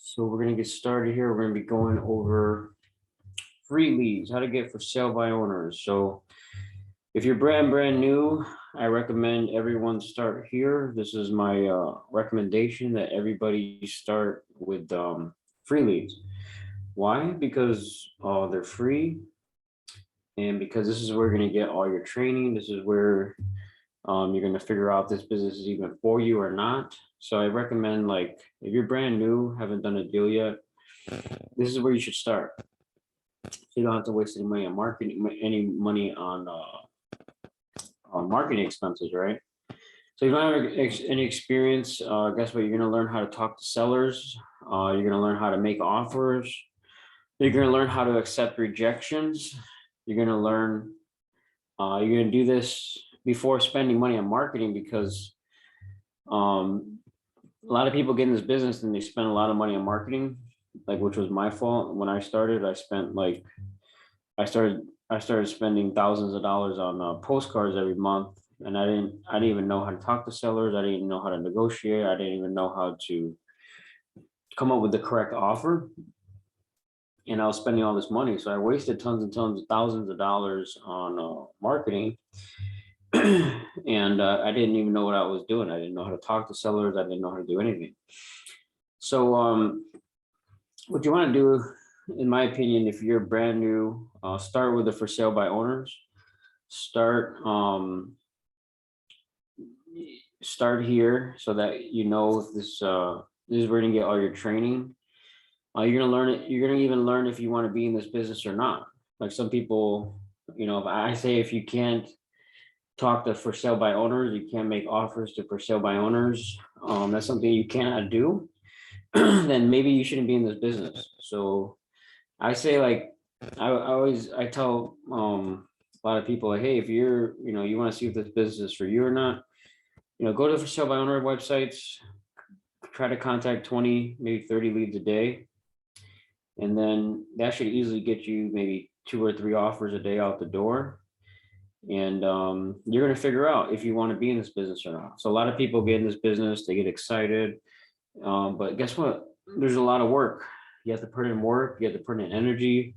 So we're going to get started here. We're going to be going over free leads, how to get for sale by owners. So if you're brand new, I recommend everyone start here. This is my recommendation that everybody start with free leads. Why? Because they're free, and because this is where you're going to get all your training. This is where you're going to figure out if this business is even for you or not. So I recommend, like, if you're brand new, haven't done a deal yet, this is where you should start. So you don't have to waste any money on marketing, any money on marketing expenses, right? So you don't have any experience. Guess what? You're going to learn how to talk to sellers. You're going to learn how to make offers. You're going to learn how to accept rejections. You're going to learn. You're going to do this before spending money on marketing, because a lot of people get in this business and they spend a lot of money on marketing, like, which was my fault. When I started, I started spending thousands of dollars on postcards every month, and I didn't even know how to talk to sellers. I didn't even know how to negotiate. I didn't even know how to come up with the correct offer, and I was spending all this money. So I wasted tons and tons, thousands of dollars on marketing. And I didn't even know what I was doing. I didn't know how to talk to sellers. I didn't know how to do anything. So what you want to do, in my opinion, if you're brand new, start with the for sale by owners. Start here, so that you know this is where you're gonna get all your training. You're gonna learn it. You're gonna even learn if you want to be in this business or not. Like, some people, if I say, if you can't talk to for sale by owners, you can't make offers to for sale by owners, that's something you cannot do, then maybe you shouldn't be in this business. So I say, like, I tell a lot of people, like, hey, if you're, you want to see if this business is for you or not, go to the for sale by owner websites, try to contact 20, maybe 30 leads a day. And then that should easily get you maybe 2 or 3 offers a day out the door. And you're going to figure out if you want to be in this business or not. So a lot of people get in this business, they get excited. But guess what? There's a lot of work. You have to put in work. You have to put in energy.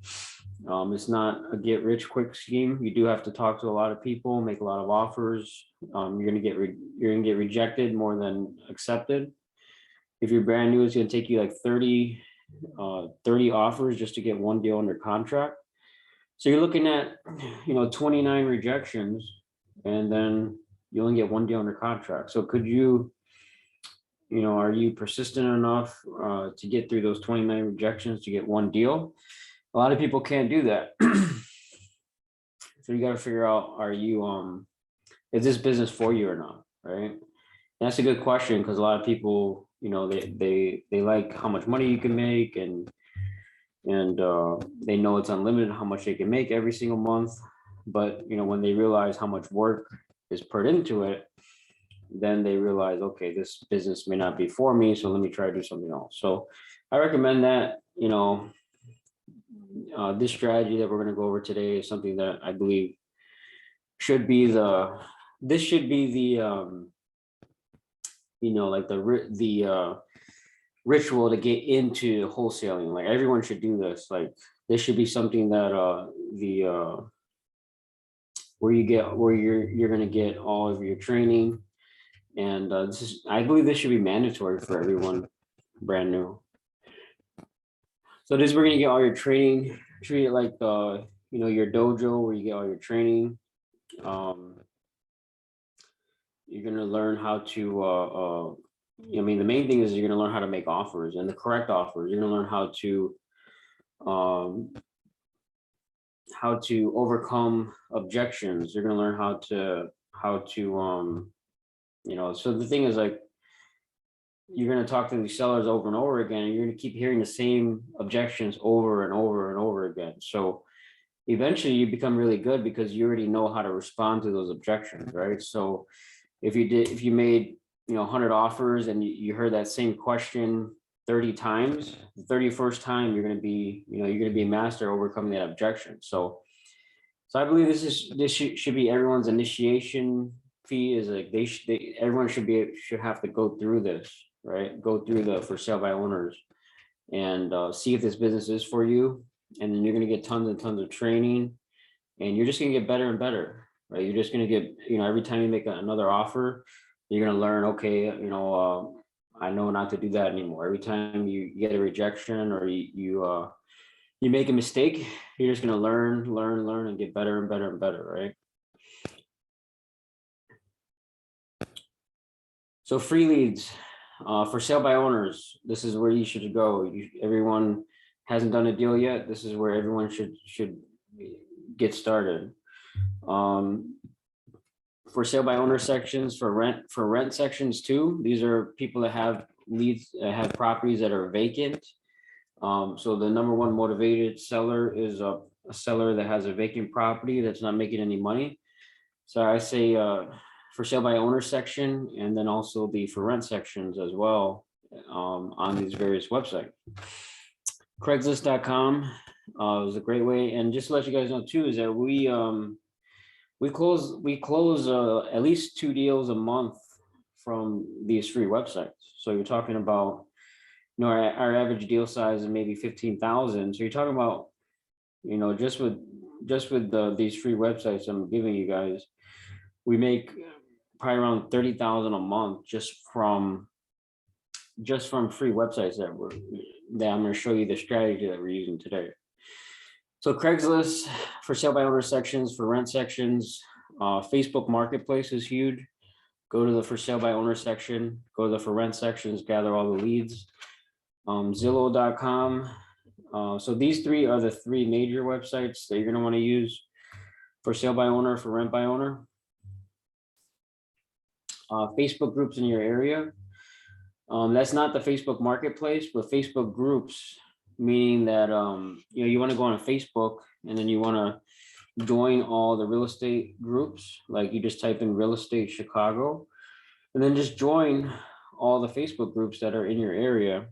It's not a get rich quick scheme. You do have to talk to a lot of people, make a lot of offers. You're gonna get rejected more than accepted. If you're brand new, it's gonna take you like 30 offers just to get one deal under contract. So you're looking at 29 rejections, and then you only get one deal under contract. So could you, are you persistent enough to get through those 29 rejections to get one deal? A lot of people can't do that. So you got to figure out, is this business for you or not, right? And that's a good question, because a lot of people, they like how much money you can make, and they know it's unlimited how much they can make every single month. But when they realize how much work is put into it, then they realize, okay, this business may not be for me, so let me try to do something else. So I recommend that. This strategy that we're going to go over today is something that I believe should be the like the ritual to get into wholesaling. Like, everyone should do this. Like, this should be something that where you're going to get all of your training. And I believe this should be mandatory for everyone brand new. So this is where you're gonna get all your training. Treat it like your dojo, where you get all your training. You're gonna learn how to the main thing is you're gonna learn how to make offers, and the correct offers. You're gonna learn how to overcome objections. You're gonna learn how to so the thing is, like, you're going to talk to these sellers over and over again, and you're going to keep hearing the same objections over and over and over again. So eventually you become really good, because you already know how to respond to those objections, right? So if you made 100 offers, and you heard that same question 30 times, the 31st time you're going to be a master overcoming that objection. So I believe this should be everyone's initiation fee. Is like, everyone should have to go through this, right? Go through the for sale by owners, and see if this business is for you. And then you're going to get tons and tons of training, and you're just going to get better and better, right? You're just going to get, every time you make another offer, you're going to learn, okay, I know not to do that anymore. Every time you get a rejection, or you make a mistake, you're just going to learn, and get better and better and better, right? So free leads for sale by owners. This is where you should go. Everyone hasn't done a deal yet. This is where everyone should get started. For sale by owner sections, for rent sections too. These are people that have leads, have properties that are vacant. So the number one motivated seller is a seller that has a vacant property that's not making any money. So I say for sale by owner section, and then also the for rent sections as well on these various websites. Craigslist.com is a great way. And just to let you guys know too, is that we close at least 2 deals a month from these free websites. So you're talking about, our average deal size is maybe 15,000. So you're talking about, just with these free websites I'm giving you guys, we make probably around 30,000 a month just from free websites that I'm going to show you the strategy that we're using today. So Craigslist for sale by owner sections, for rent sections. Facebook Marketplace is huge. Go to the for sale by owner section, go to the for rent sections, gather all the leads. Zillow.com. So these three are the 3 major websites that you're going to want to use for sale by owner, for rent by owner. Facebook groups in your area. That's not the Facebook Marketplace, but Facebook groups, meaning that you want to go on a Facebook, and then you want to join all the real estate groups. Like you just type in real estate Chicago, and then just join all the Facebook groups that are in your area.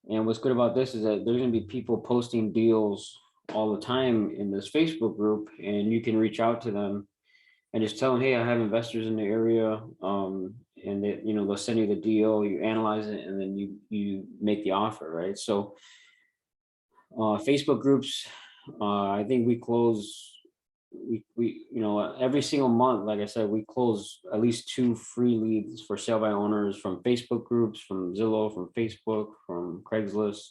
And what's good about this is that there's going to be people posting deals all the time in this Facebook group, and you can reach out to them and just tell them, hey, I have investors in the area, and they, they'll send you the deal, you analyze it, and then you make the offer, right? So Facebook groups, I think we close, every single month, like I said, we close at least 2 free leads for sale by owners from Facebook groups, from Zillow, from Facebook, from Craigslist.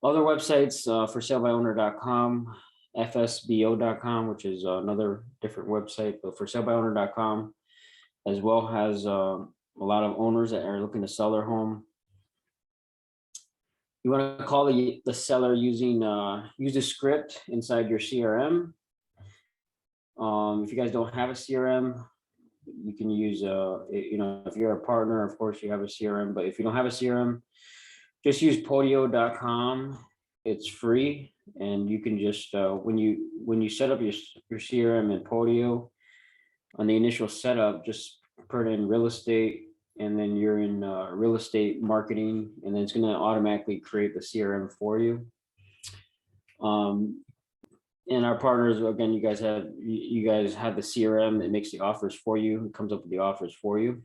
Other websites, for sale by owner.com, fsbo.com, which is another different website, but for sale by owner.com as well has a lot of owners that are looking to sell their home. You want to call the seller using use a script inside your CRM. If you guys don't have a CRM, you can use if you're a partner, of course you have a CRM, but if you don't have a CRM, just use podio.com. It's free, and you can just when you set up your CRM in Podio, on the initial setup, just put in real estate, and then you're in real estate marketing, and then it's going to automatically create the CRM for you. And our partners, again, you guys have the CRM that makes the offers for you. It comes up with the offers for you.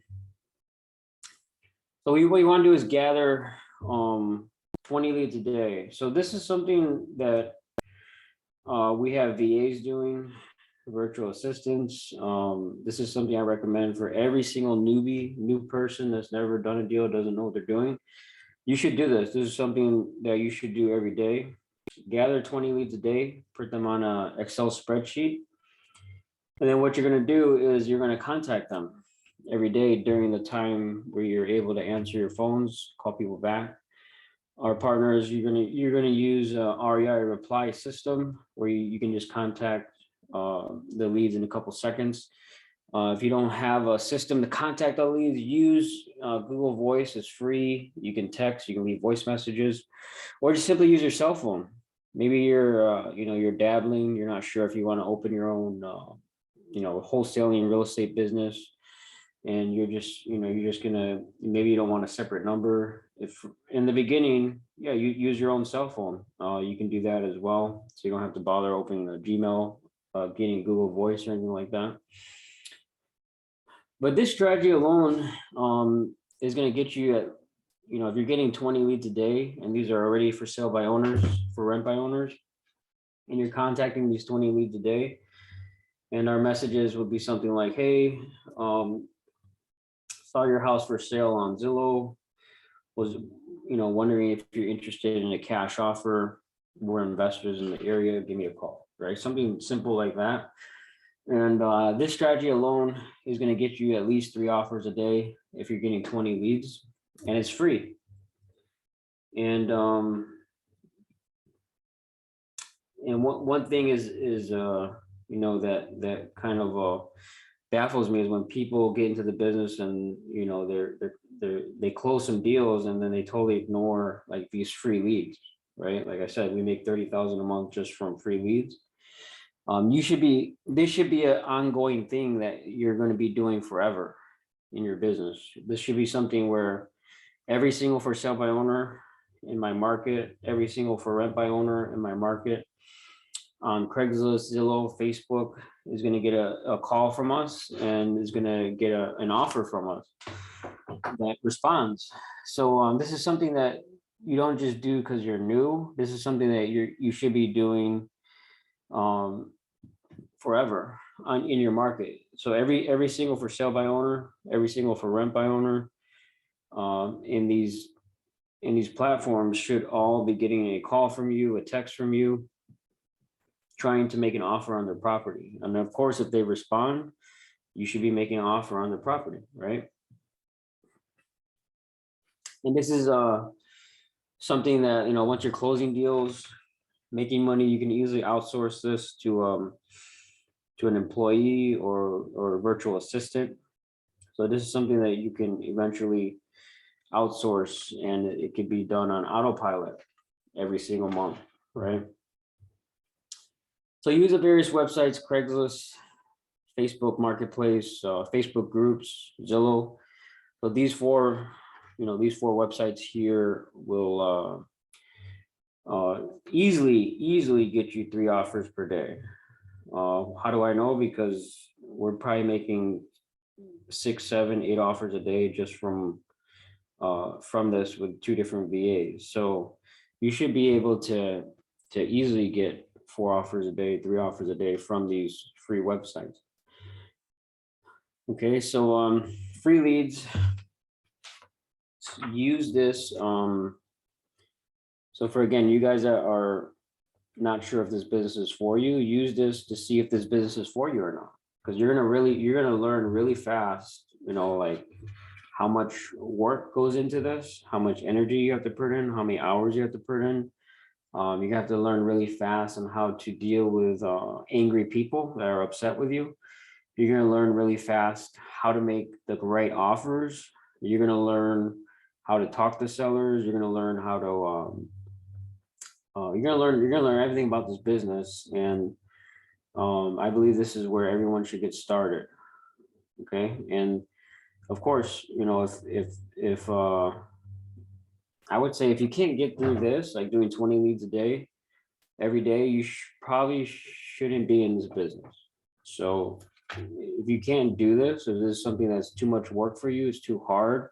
So what you want to do is gather 20 leads a day. So this is something that we have VAs doing, virtual assistants. This is something I recommend for every single new person that's never done a deal, doesn't know what they're doing. You should do this. This is something that you should do every day. Gather 20 leads a day, put them on an Excel spreadsheet. And then what you're going to do is you're going to contact them every day during the time where you're able to answer your phones, call people back. Our partners, you're going to use REI reply system, where you can just contact the leads in a couple seconds. If you don't have a system to contact the leads, use Google Voice. It's free. You can text, you can leave voice messages, or just simply use your cell phone. Maybe you're dabbling, you're not sure if you want to open your own wholesaling real estate business, and you're just gonna, maybe you don't want a separate number. If in the beginning, yeah, you use your own cell phone. You can do that as well, so you don't have to bother opening a Gmail, getting Google Voice or anything like that. But this strategy alone is going to get you at if you're getting 20 leads a day and these are already for sale by owners, for rent by owners, and you're contacting these 20 leads a day, and our messages would be something like, hey, saw your house for sale on Zillow, was, wondering if you're interested in a cash offer. We're investors in the area, give me a call, right? Something simple like that. And this strategy alone is going to get you at least 3 offers a day if you're getting 20 leads, and it's free. And one thing is that kind of baffles me is when people get into the business and they close some deals and then they totally ignore like these free leads, right? Like I said, we make 30,000 a month just from free leads. This should be an ongoing thing that you're going to be doing forever in your business. This should be something where every single for sale by owner in my market, every single for rent by owner in my market, on Craigslist, Zillow, Facebook, is going to get a call from us and is going to get an offer from us that responds. So this is something that you don't just do because you're new. This is something that you should be doing forever in your market. So every single for sale by owner, every single for rent by owner in these platforms should all be getting a call from you, a text from you, trying to make an offer on their property. And of course, if they respond, you should be making an offer on their property, right? And this is something that, once you're closing deals, making money, you can easily outsource this to an employee or a virtual assistant. So this is something that you can eventually outsource, and it could be done on autopilot every single month, right? So use the various websites: Craigslist, Facebook Marketplace, Facebook groups, Zillow. So these four websites here will easily get you 3 offers per day. How do I know? Because we're probably making 6, 7, 8 offers a day just from this with 2 different VAs. So you should be able to easily get 4 offers a day, 3 offers a day from these free websites. Okay, so free leads, use this. So for, again, you guys that are not sure if this business is for you, use this to see if this business is for you or not. Because you're gonna learn really fast, like how much work goes into this, how much energy you have to put in, how many hours you have to put in. You have to learn really fast on how to deal with angry people that are upset with you. You're going to learn really fast how to make the right offers. You're going to learn how to talk to sellers. You're going to learn how to you're going to learn everything about this business. And I believe this is where everyone should get started. Okay. And of course, if I would say if you can't get through this, like doing 20 leads a day, every day, you probably shouldn't be in this business. So if you can't do this, if this is something that's too much work for you, it's too hard,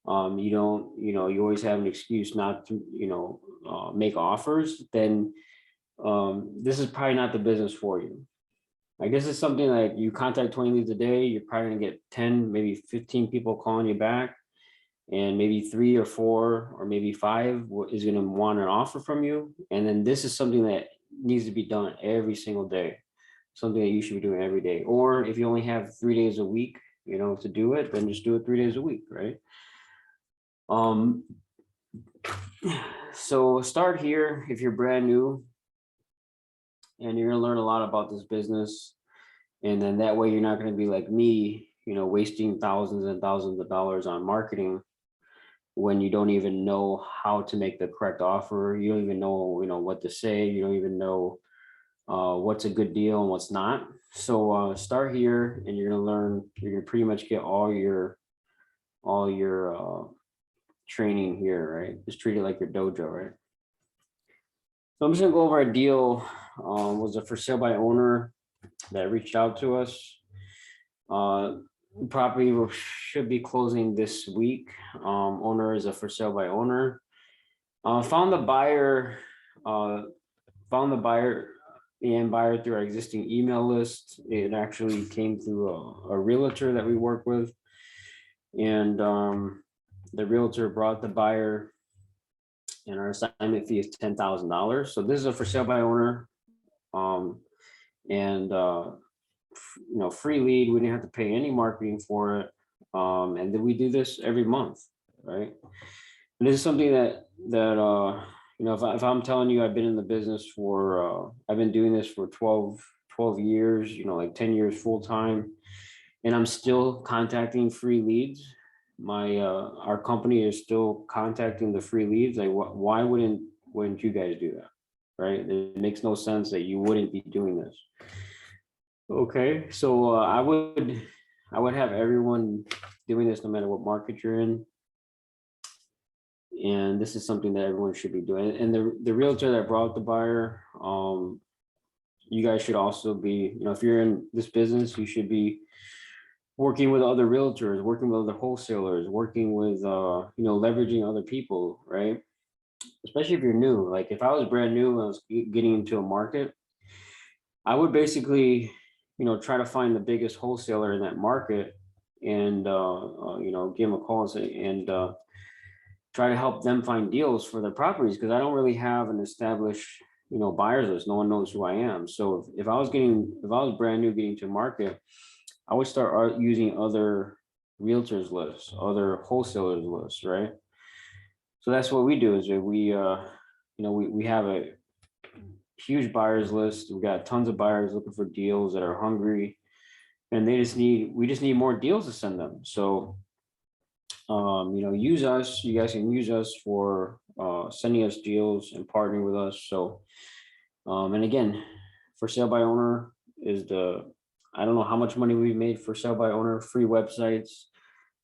you always have an excuse not to, make offers, then this is probably not the business for you. Like, this is something like you contact 20 leads a day, you're probably gonna get 10, maybe 15 people calling you back, and maybe 3 or 4 or maybe 5 is going to want an offer from you. And then this is something that needs to be done every single day, something that you should be doing every day. Or if you only have 3 days a week, to do it, then just do it 3 days a week, right? So start here if you're brand new, and you're going to learn a lot about this business. And then that way you're not going to be like me, wasting thousands and thousands of dollars on marketing when you don't even know how to make the correct offer. You don't even know, what to say. You don't even know what's a good deal and what's not. So start here, and you're gonna learn. You're gonna pretty much get all your training here, right? Just treat it like your dojo, right? So I'm just gonna go over a deal. Was a for sale by owner that reached out to us. property should be closing this week. Owner is a for sale by owner. Found the buyer, uh, found the buyer and buyer through our existing email list. It actually came through a realtor that we work with. And the realtor brought the buyer, and our assignment fee is $10,000. So this is a for sale by owner. And free lead. We didn't have to pay any marketing for it. And then we do this every month, right? And this is something that if I'm telling you I've been in the business for I've been doing this for 12 years, like 10 years full time, and I'm still contacting free leads. Our company is still contacting the free leads. Like, why wouldn't you guys do that? Right? It makes no sense that you wouldn't be doing this. Okay, so I would have everyone doing this no matter what market you're in. And this is something that everyone should be doing. And the realtor that brought the buyer, you guys should also be, if you're in this business, you should be working with other realtors, working with other wholesalers, working with, leveraging other people, right? Especially if you're new. Like if I was brand new and I was getting into a market, I would basically, try to find the biggest wholesaler in that market and, give them a call and say, and try to help them find deals for their properties, because I don't really have an established, buyers list. No one knows who I am. So if I was brand new getting to market, I would start using other realtors lists, other wholesalers lists, right? So that's what we do is we have a huge buyers list. We've got tons of buyers looking for deals that are hungry, and we just need more deals to send them. So, use us. You guys can use us for sending us deals and partnering with us. So, and again, for sale by owner is I don't know how much money we've made for sale by owner, free websites,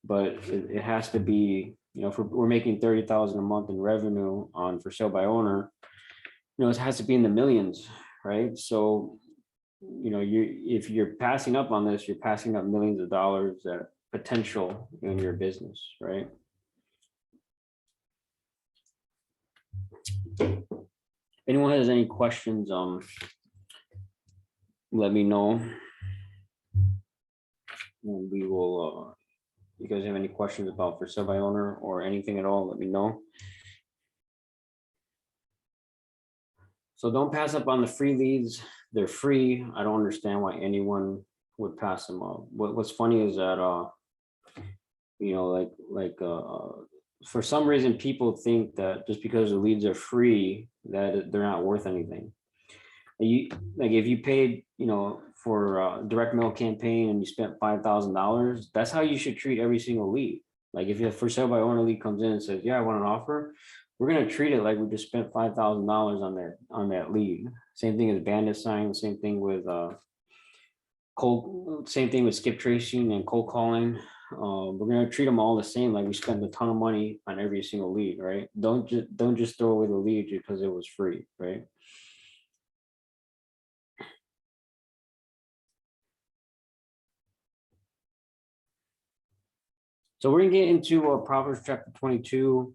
but it has to be, if we're making 30,000 a month in revenue on for sale by owner, it has to be in the millions, right? So, if you're passing up on this, you're passing up millions of dollars that potential in your business, right? Anyone has any questions, let me know. And we will, you guys have any questions about for sale by owner or anything at all, let me know. So don't pass up on the free leads. They're free. I don't understand why anyone would pass them up. What's funny is that, for some reason, people think that just because the leads are free, that they're not worth anything. If you paid, for a direct mail campaign and you spent $5,000, that's how you should treat every single lead. Like if you have for sale by owner lead comes in and says, yeah, I want an offer, we're going to treat it like we just spent $5,000 on that lead. Same thing as bandit sign, same thing with same thing with skip tracing and cold calling. We're going to treat them all the same, like we spend a ton of money on every single lead, right? Don't just throw away the lead because it was free, right? So we're gonna get into Proverbs chapter 22.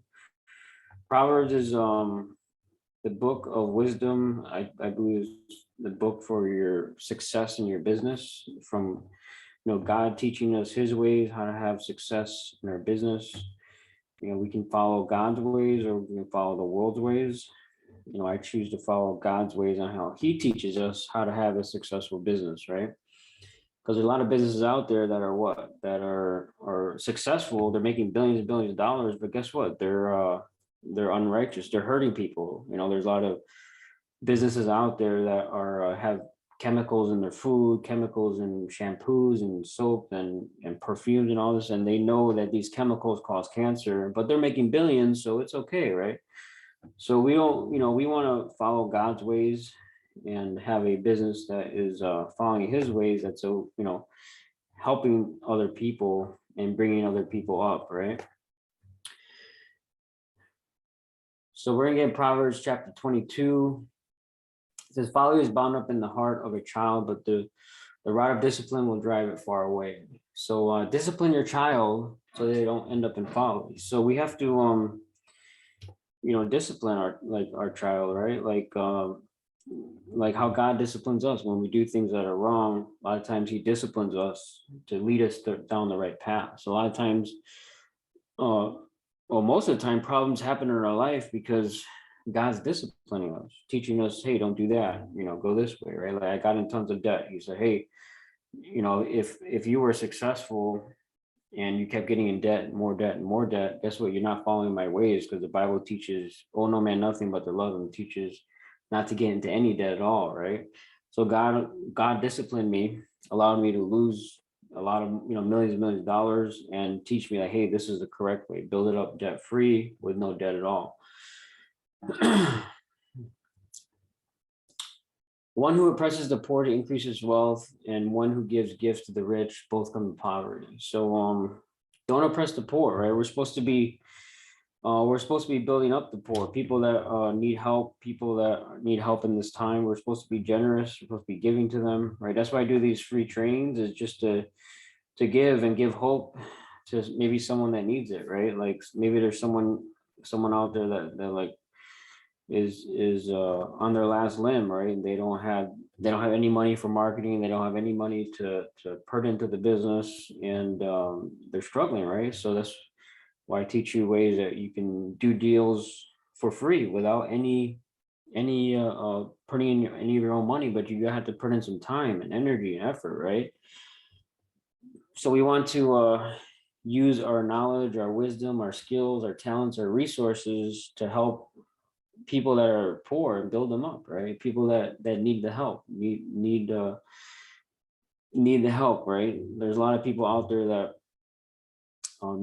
Proverbs is the book of wisdom. I believe is the book for your success in your business, from God teaching us his ways, how to have success in our business. We can follow God's ways or we can follow the world's ways. I choose to follow God's ways on how he teaches us how to have a successful business, right? Because there's a lot of businesses out there that are successful. They're making billions and billions of dollars, but guess what? They're unrighteous. They're hurting people. There's a lot of businesses out there that have chemicals in their food, chemicals in shampoos and soap and perfumes and all this, and they know that these chemicals cause cancer, but they're making billions, so it's okay, right? So we don't, we want to follow God's ways and have a business that is following his ways, that's helping other people and bringing other people up, right? So we're gonna get Proverbs chapter 22. It says, folly is bound up in the heart of a child, but the rod of discipline will drive it far away. So discipline your child so they don't end up in folly. So we have to discipline our child, right? Like how God disciplines us when we do things that are wrong. A lot of times he disciplines us to lead us down the right path. So a lot of times, uh well, most of the time problems happen in our life because God's disciplining us, teaching us, hey, don't do that, go this way, right? Like I got in tons of debt. He said, hey, if you were successful and you kept getting in debt, more debt, and more debt, guess what? You're not following my ways, because the Bible teaches, oh, no man, nothing but to love him, teaches not to get into any debt at all, right? So God disciplined me, allowed me to lose a lot of, millions and millions of dollars, and teach me like, hey, this is the correct way. Build it up debt free with no debt at all. One who oppresses the poor to increase his wealth, and one who gives gifts to the rich both come to poverty. So don't oppress the poor, right? We're supposed to be building up the poor, people that need help, people that need help in this time. We're supposed to be generous, we're supposed to be giving to them, right? That's why I do these free trainings, is just to give and give hope to maybe someone that needs it, right? Like maybe there's someone out there that like is on their last limb, right? And they don't have any money for marketing, they don't have any money to put into the business, and they're struggling, right? So that's why I teach you ways that you can do deals for free without any putting in any of your own money, but you have to put in some time and energy and effort, right? So we want to use our knowledge, our wisdom, our skills, our talents, our resources to help people that are poor and build them up, right? People that need the help, need the help, right? There's a lot of people out there that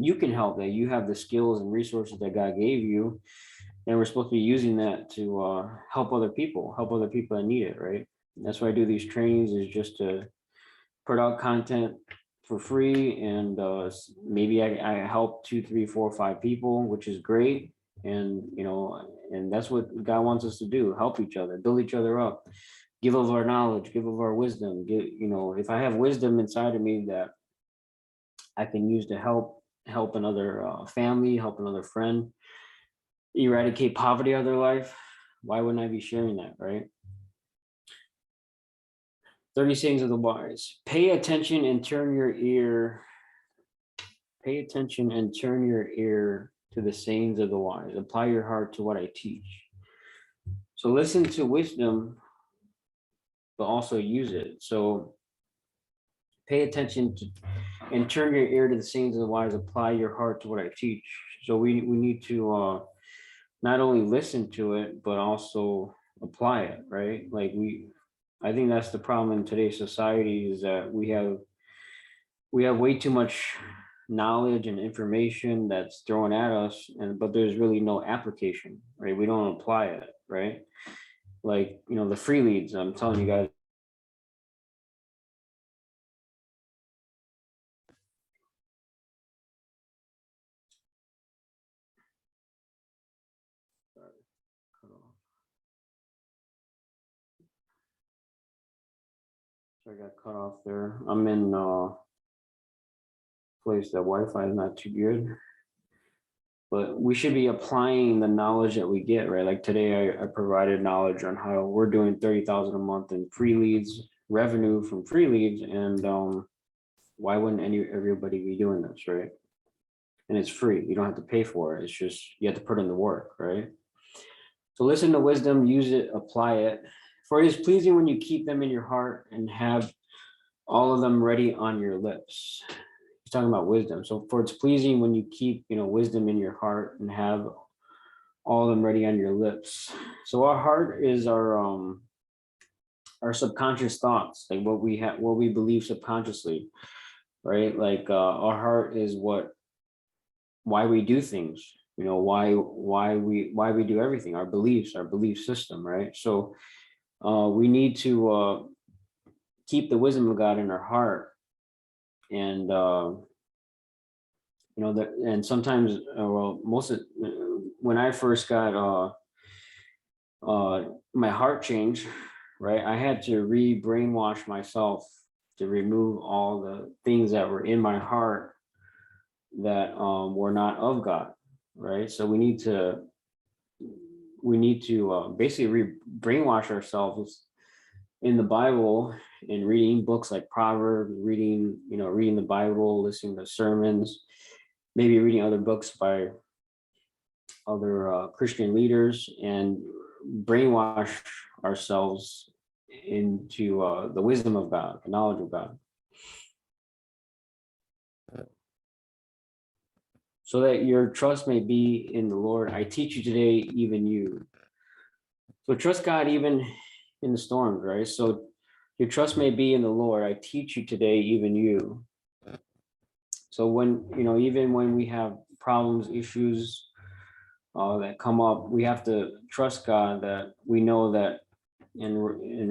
you can help, that you have the skills and resources that God gave you, and we're supposed to be using that to help other people that need it, right? And that's why I do these trainings, is just to put out content for free, and maybe I help 2, 3, 4, 5 people, which is great. And and that's what God wants us to do: help each other, build each other up, give of our knowledge, give of our wisdom. If I have wisdom inside of me that I can use to help another family, help another friend, eradicate poverty out of their life, why wouldn't I be sharing that, right? 30 sayings of the wise. Pay attention and turn your ear. Pay attention and turn your ear to the sayings of the wise. Apply your heart to what I teach. So listen to wisdom, but also use it. So pay attention to and turn your ear to the sayings of the wise. Apply your heart to what I teach. So we need to not only listen to it, but also apply it, right? I think that's the problem in today's society, is that we have way too much knowledge and information that's thrown at us, but there's really no application, right? We don't apply it, right? Like, the free leads, I'm telling you guys. Sorry, cut off. So I got cut off there. I'm in a place that Wi-Fi is not too good, but we should be applying the knowledge that we get, right? Like today, I provided knowledge on how we're doing 30,000 a month in free leads, revenue from free leads, and why wouldn't everybody be doing this, right? And it's free. You don't have to pay for it. It's just you have to put in the work, right? So listen to wisdom, use it, apply it. For it is pleasing when you keep them in your heart and have all of them ready on your lips. He's talking about wisdom. So for it's pleasing when you keep, wisdom in your heart and have all of them ready on your lips. So our heart is our subconscious thoughts, like what we believe subconsciously, right? Like our heart is why we do things, why we do everything, our beliefs, our belief system, right? So we need to keep the wisdom of God in our heart. And that, and sometimes well, most of when I first got my heart changed, right, I had to re-brainwash myself to remove all the things that were in my heart that were not of God, right? So we need to basically brainwash ourselves in the Bible and reading books like Proverbs, reading the Bible, listening to sermons, maybe reading other books by other Christian leaders, and brainwash ourselves into the wisdom of God, the knowledge of God, so that your trust may be in the Lord. I teach you today, even you. So trust God even in the storms, right? So your trust may be in the Lord. I teach you today, even you. So even when we have problems, issues that come up, we have to trust God, that we know that in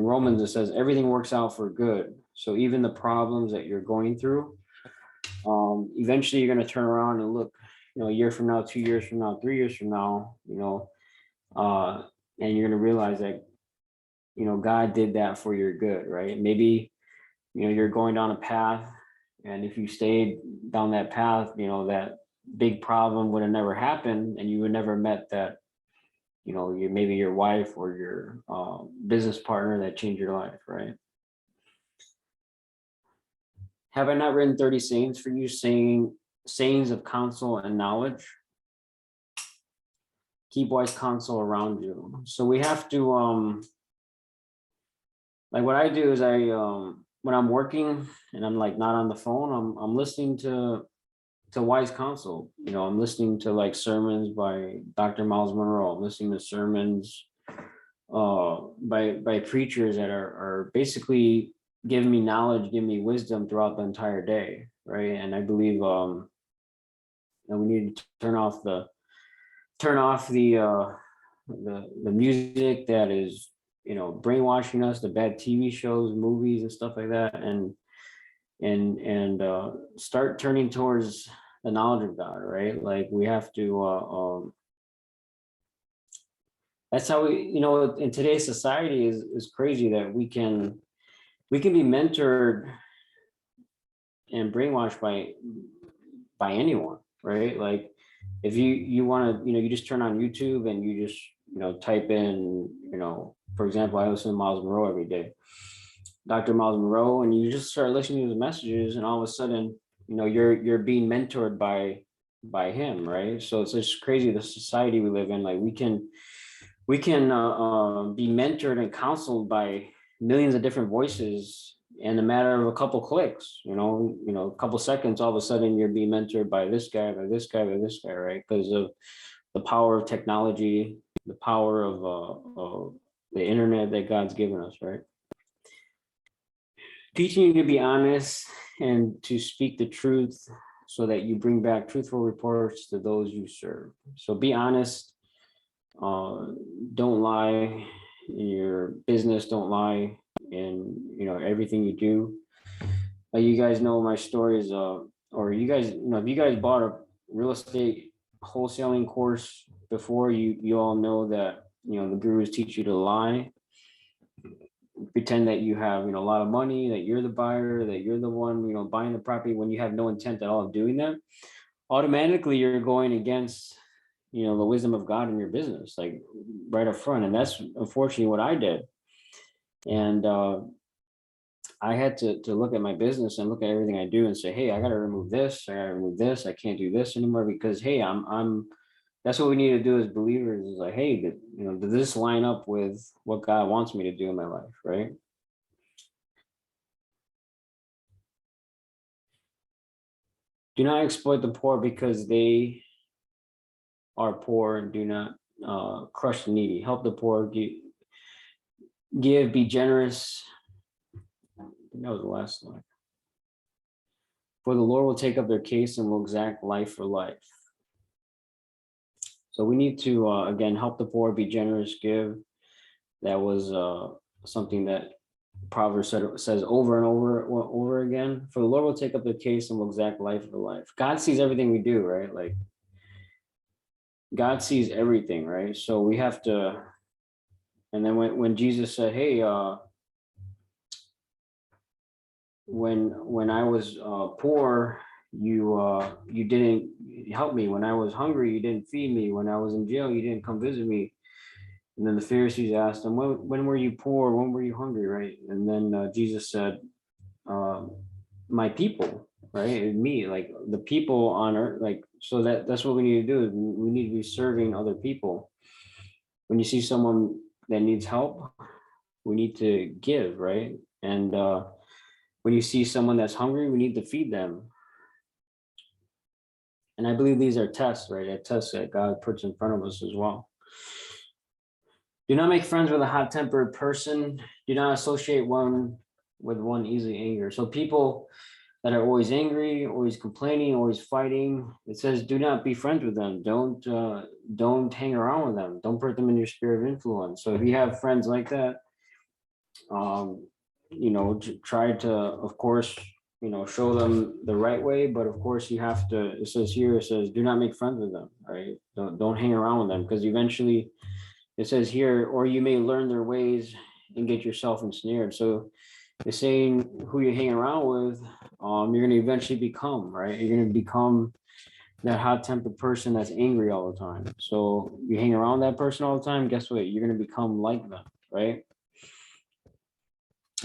Romans it says everything works out for good. So even the problems that you're going through, eventually you're going to turn around and look, a year from now, 2 years from now, 3 years from now, and you're going to realize that, God did that for your good, right? Maybe, you're going down a path, and if you stayed down that path, that big problem would have never happened, and you would never met that, maybe your wife or your business partner that changed your life, right? Have I not written 30 sayings for you, sayings of counsel and knowledge? Keep wise counsel around you. So we have to, like what I do is when I'm working and I'm like not on the phone, I'm listening to wise counsel. I'm listening to like sermons by Dr. Miles Monroe. I'm listening to sermons by preachers that are basically giving me knowledge, giving me wisdom throughout the entire day, right? And I believe we need to turn off the music that is brainwashing us, the bad TV shows, movies, and stuff like that, and start turning towards the knowledge of God, right? Like we have to. That's how in today's society is crazy that we can be mentored and brainwashed by anyone, right? Like if you want to, you just turn on YouTube and you just type in, for example, I listen to Miles Monroe every day, Dr. Miles Monroe, and you just start listening to his messages, and all of a sudden, you're being mentored by him, right? So it's just crazy the society we live in. Like we can be mentored and counseled by millions of different voices in a matter of a couple clicks, a couple seconds, all of a sudden you're being mentored by this guy, by this guy, by this guy, right? Because of the power of technology, the power of the internet that God's given us, right? Teaching you to be honest and to speak the truth so that you bring back truthful reports to those you serve. So be honest. Don't lie in your business. Don't lie in everything you do. You guys know my stories, or you guys, if you guys bought a real estate wholesaling course before, you all know that the gurus teach you to lie, pretend that you have a lot of money, that you're the buyer, that you're the one buying the property, when you have no intent at all of doing that. Automatically you're going against the wisdom of God in your business, like right up front. And that's unfortunately what I did. And I had to look at my business and look at everything I do and say, hey, I got to remove this. I got to remove this. I can't do this anymore, because, hey, that's what we need to do as believers, is like, hey, does this line up with what God wants me to do in my life, right? Do not exploit the poor because they are poor, and do not crush the needy. Help the poor, give, be generous. That was the last line. For the Lord will take up their case and will exact life for life. So we need to, again, help the poor, be generous, give. That was something that Proverbs says over and over again. For the Lord will take up the case and will exact life for life. God sees everything we do, right? Like God sees everything, right? So we have to. And then when Jesus said, hey, when I was poor, you didn't help me. When I was hungry, you didn't feed me. When I was in jail, you didn't come visit me. And then the Pharisees asked him, when were you poor? When were you hungry? Right? And then Jesus said, uh, my people, right? Me, like the people on earth, like, so that's what we need to do. We need to be serving other people. When you see someone that needs help, we need to give, right? And when you see someone that's hungry, we need to feed them. And I believe these are tests, right? A tests that God puts in front of us as well. Do not make friends with a hot-tempered person. Do not associate one with one easily angry. So people that are always angry, always complaining, always fighting, it says, do not be friends with them. Don't hang around with them. Don't put them in your sphere of influence. So if you have friends like that, um, try to, of course, show them the right way. But of course, you have to. It says here, it says, do not make friends with them. Right? Don't hang around with them, because eventually, it says here, or you may learn their ways and get yourself ensnared. So it's saying who you hang around with, you're going to eventually become, right? You're going to become that hot-tempered person that's angry all the time. So you hang around that person all the time, guess what? You're going to become like them, right?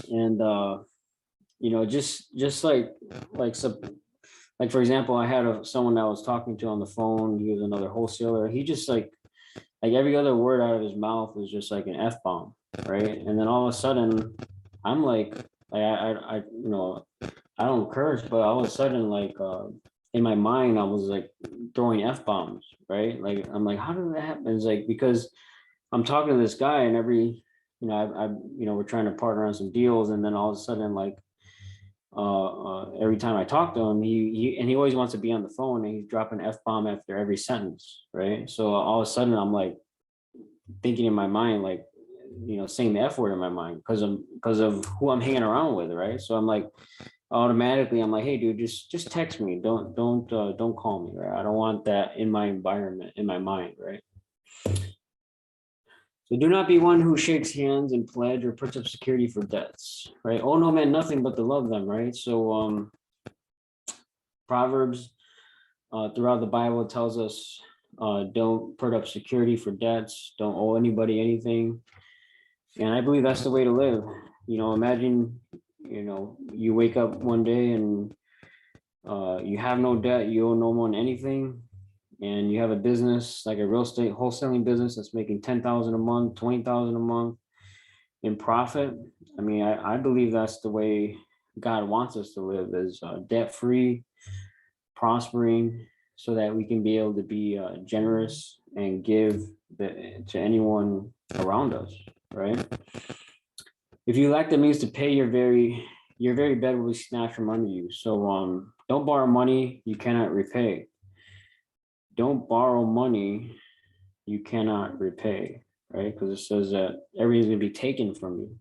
And just like some, like for example, I had someone that I was talking to on the phone. He was another wholesaler. He just like every other word out of his mouth was just like an F-bomb, right? And then all of a sudden, I'm I don't curse, but all of a sudden, in my mind, I was like throwing F-bombs, right? Like, I'm like, how did that happen? It's like, because I'm talking to this guy, and we're trying to partner on some deals, and then all of a sudden, like, every time I talk to him, he always wants to be on the phone, and he's dropping F-bomb after every sentence, right? So all of a sudden, I'm like thinking in my mind, like, saying the F word in my mind because of who I'm hanging around with, right? So I'm like, automatically, I'm like, hey, dude, just text me. Don't call me, right? I don't want that in my environment, in my mind, right? So do not be one who shakes hands and pledge or puts up security for debts, right? Oh no, man, nothing but to love them, right? So Proverbs throughout the Bible tells us don't put up security for debts, don't owe anybody anything. And I believe that's the way to live. Imagine, you wake up one day and you have no debt, you owe no one anything, and you have a business like a real estate wholesaling business that's making 10,000 a month, 20,000 a month in profit. I mean, I believe that's the way God wants us to live, is debt free, prospering, so that we can be able to be generous and give to anyone around us, right? If you lack the means to pay, your very bed will be snatched from under you. So don't borrow money you cannot repay. Don't borrow money you cannot repay, right? Because it says that everything's going to be taken from you.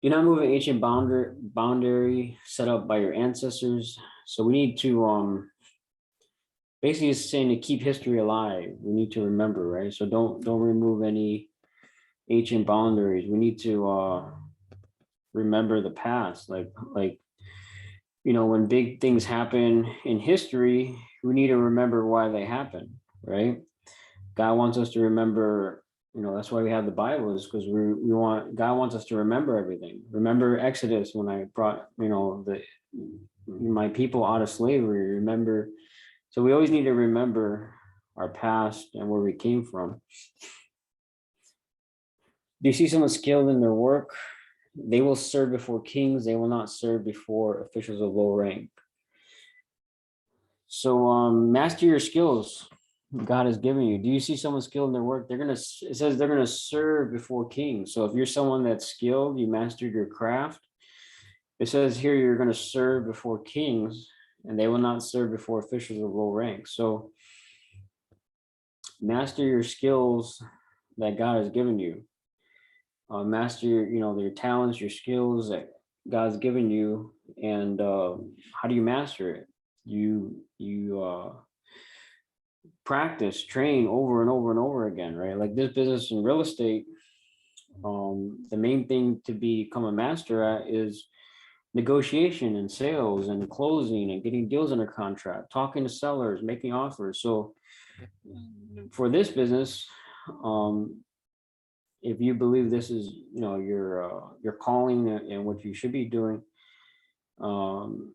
Do not move an ancient boundary set up by your ancestors. So we need to basically, it's saying to keep history alive. We need to remember, right? So don't remove any ancient boundaries. We need to remember the past. Like when big things happen in history, we need to remember why they happened, right? God wants us to remember. That's why we have the Bible, is because God wants us to remember everything. Remember Exodus, when I brought my people out of slavery. Remember. So we always need to remember our past and where we came from. Do you see someone skilled in their work? They will serve before kings. They will not serve before officials of low rank. So master your skills God has given you. Do you see someone skilled in their work? It says they're gonna serve before kings. So if you're someone that's skilled, you mastered your craft. It says here you're gonna serve before kings, and they will not serve before officials of low rank. So master your skills that God has given you. Master your talents, your skills that God's given you, and how do you master it? You practice, train over and over and over again, right? Like this business in real estate, the main thing to become a master at is negotiation and sales and closing and getting deals under contract, talking to sellers, making offers. So for this business, if you believe this is, your calling and what you should be doing, um,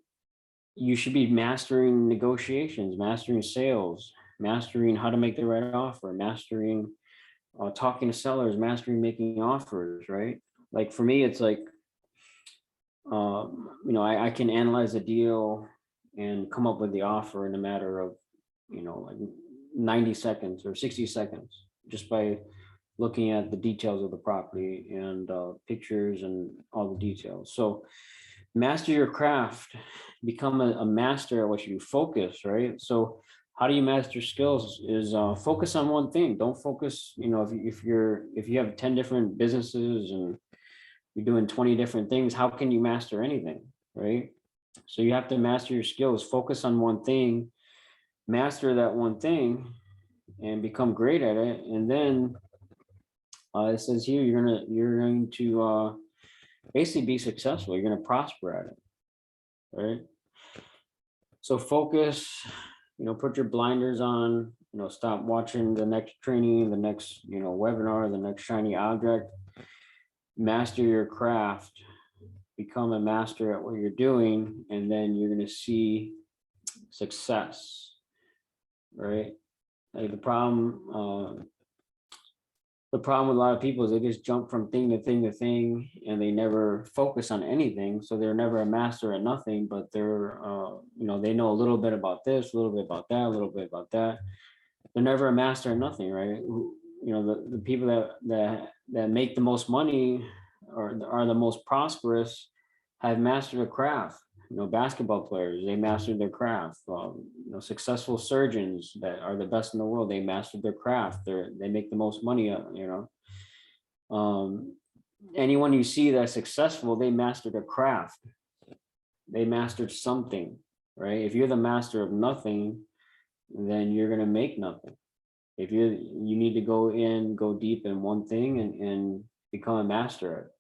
you should be mastering negotiations, mastering sales, mastering how to make the right offer, mastering talking to sellers, mastering making offers, right? Like for me, it's like, I can analyze a deal and come up with the offer in a matter of, like 90 seconds or 60 seconds, just by looking at the details of the property and pictures and all the details. So master your craft, become a master at what you focus, right? So how do you master skills is focus on one thing. Don't focus, if you have 10 different businesses and you're doing 20 different things, how can you master anything, right? So you have to master your skills, focus on one thing, master that one thing, and become great at it. And then it says here you're going to basically be successful. You're going to prosper at it, right? So focus, put your blinders on, stop watching the next training, the next, webinar, the next shiny object. Master your craft, become a master at what you're doing, and then you're going to see success, right? Like the problem with a lot of people is they just jump from thing to thing to thing and they never focus on anything. So they're never a master at nothing, but they're, they know a little bit about this, a little bit about that, a little bit about that. They're never a master at nothing, right? The people that make the most money or are the most prosperous have mastered a craft. Basketball players, they mastered their craft. Successful surgeons that are the best in the world, they mastered their craft. They make the most money. Anyone you see that's successful, they mastered a craft. They mastered something, right? If you're the master of nothing, then you're gonna make nothing. If you need to go deep in one thing and become a master at it.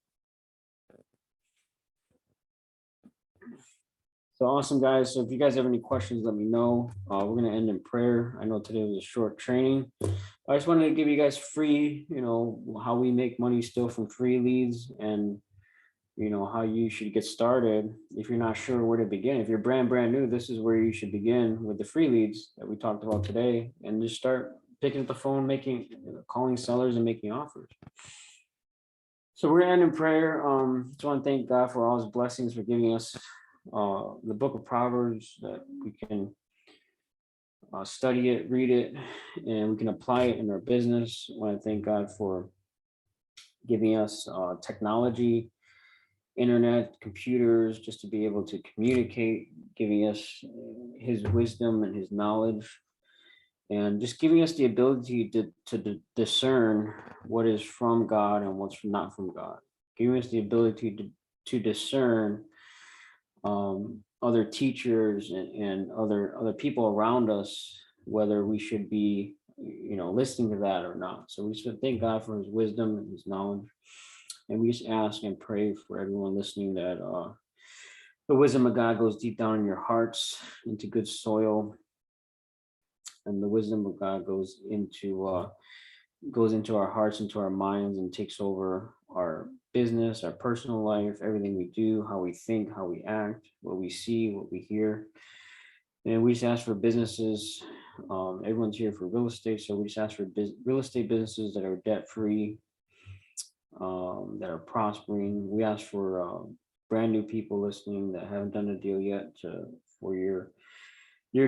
So awesome, guys. So if you guys have any questions, let me know. We're going to end in prayer. I know today was a short training. I just wanted to give you guys free, how we make money still from free leads, and, how you should get started. If you're not sure where to begin, if you're brand new, this is where you should begin with the free leads that we talked about today, and just start picking up the phone, calling sellers and making offers. So we're going to end in prayer. Just want to thank God for all his blessings, for giving us the book of Proverbs, that we can study it, read it, and we can apply it in our business. I want to thank God for giving us technology, internet, computers, just to be able to communicate, giving us his wisdom and his knowledge, and just giving us the ability to discern what is from God and what's not from God, giving us the ability to discern other teachers and other people around us, whether we should be, listening to that or not. So we just thank God for his wisdom and his knowledge. And we just ask and pray for everyone listening that the wisdom of God goes deep down in your hearts, into good soil. And the wisdom of God goes into our hearts, into our minds, and takes over our business, our personal life, everything we do, how we think, how we act, what we see, what we hear. And we just ask for businesses. Everyone's here for real estate, so we just ask for real estate businesses that are debt-free, that are prospering. We ask for brand new people listening that haven't done a deal yet, for your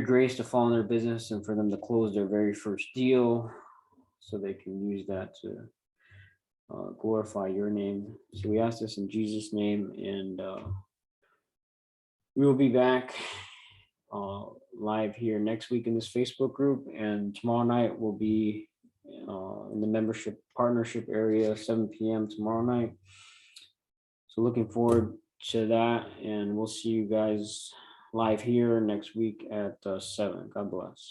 grace to fall in their business and for them to close their very first deal, so they can use that to glorify your name. So we ask this in Jesus' name, and we will be back live here next week in this Facebook group, and tomorrow night we'll be in the membership partnership area, 7 p.m. tomorrow night. So looking forward to that, and we'll see you guys live here next week at 7. God bless.